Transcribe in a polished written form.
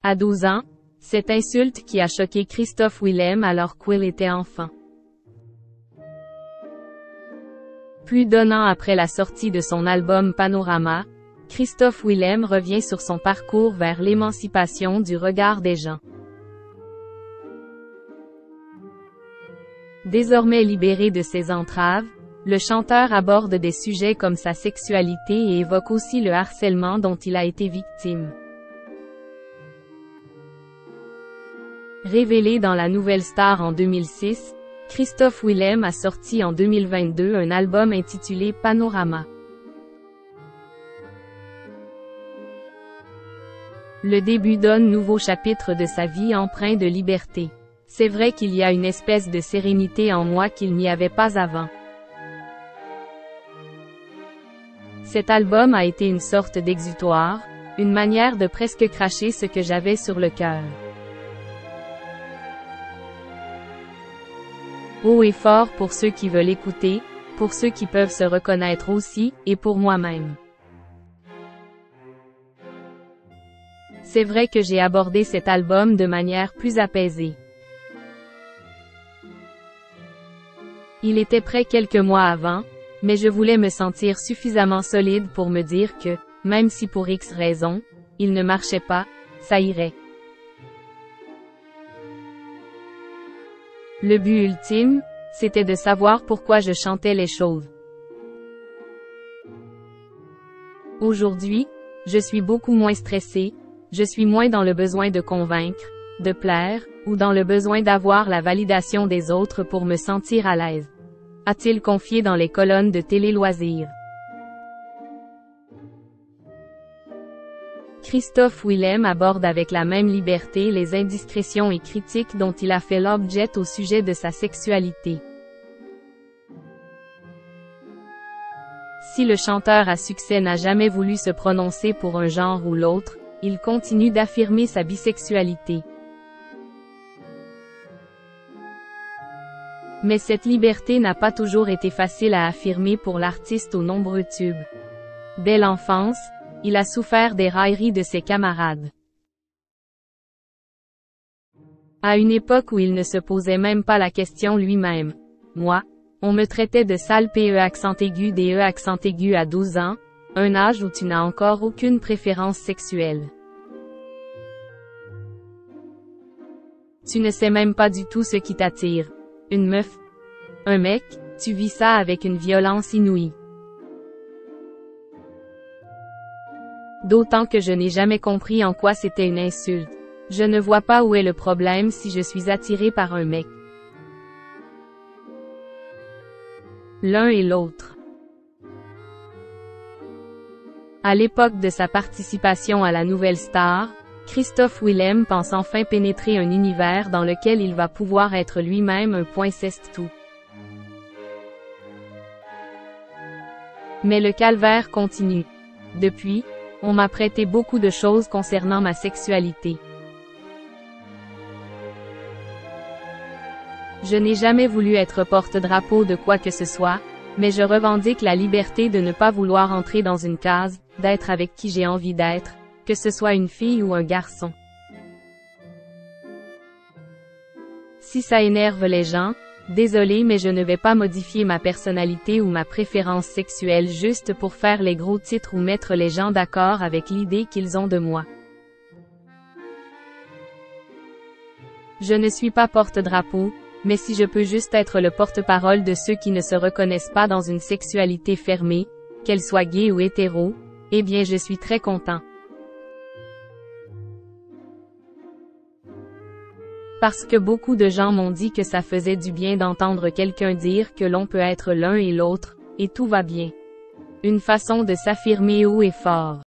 À 12 ans, cette insulte qui a choqué Christophe Willem alors qu'il était enfant. Plus d'1 an après la sortie de son album Panorama, Christophe Willem revient sur son parcours vers l'émancipation du regard des gens. Désormais libéré de ses entraves, le chanteur aborde des sujets comme sa sexualité et évoque aussi le harcèlement dont il a été victime. Révélé dans La Nouvelle Star en 2006, Christophe Willem a sorti en 2022 un album intitulé Panorama. Le début donne nouveau chapitre de sa vie empreint de liberté. C'est vrai qu'il y a une espèce de sérénité en moi qu'il n'y avait pas avant. Cet album a été une sorte d'exutoire, une manière de presque cracher ce que j'avais sur le cœur. Haut et fort pour ceux qui veulent écouter, pour ceux qui peuvent se reconnaître aussi, et pour moi-même. C'est vrai que j'ai abordé cet album de manière plus apaisée. Il était prêt quelques mois avant, mais je voulais me sentir suffisamment solide pour me dire que, même si pour X raisons, il ne marchait pas, ça irait. Le but ultime, c'était de savoir pourquoi je chantais les choses. Aujourd'hui, je suis beaucoup moins stressée, je suis moins dans le besoin de convaincre, de plaire, ou dans le besoin d'avoir la validation des autres pour me sentir à l'aise, a-t-il confié dans les colonnes de Télé Loisirs. Christophe Willem aborde avec la même liberté les indiscrétions et critiques dont il a fait l'objet au sujet de sa sexualité. Si le chanteur à succès n'a jamais voulu se prononcer pour un genre ou l'autre, il continue d'affirmer sa bisexualité. Mais cette liberté n'a pas toujours été facile à affirmer pour l'artiste aux nombreux tubes. Dès l'enfance, il a souffert des railleries de ses camarades. À une époque où il ne se posait même pas la question lui-même. Moi, on me traitait de sale PE accent aigu DE accent aigu à 12 ans, un âge où tu n'as encore aucune préférence sexuelle. Tu ne sais même pas du tout ce qui t'attire. Une meuf? Un mec? Tu vis ça avec une violence inouïe. D'autant que je n'ai jamais compris en quoi c'était une insulte. Je ne vois pas où est le problème si je suis attiré par un mec. L'un et l'autre. À l'époque de sa participation à La Nouvelle Star, Christophe Willem pense enfin pénétrer un univers dans lequel il va pouvoir être lui-même un point ceste-tout. Mais le calvaire continue. Depuis, on m'a prêté beaucoup de choses concernant ma sexualité. Je n'ai jamais voulu être porte-drapeau de quoi que ce soit, mais je revendique la liberté de ne pas vouloir entrer dans une case, d'être avec qui j'ai envie d'être, que ce soit une fille ou un garçon. Si ça énerve les gens, désolé mais je ne vais pas modifier ma personnalité ou ma préférence sexuelle juste pour faire les gros titres ou mettre les gens d'accord avec l'idée qu'ils ont de moi. Je ne suis pas porte-drapeau, mais si je peux juste être le porte-parole de ceux qui ne se reconnaissent pas dans une sexualité fermée, qu'elle soit gay ou hétéro, eh bien je suis très content. Parce que beaucoup de gens m'ont dit que ça faisait du bien d'entendre quelqu'un dire que l'on peut être l'un et l'autre, et tout va bien. Une façon de s'affirmer haut et fort.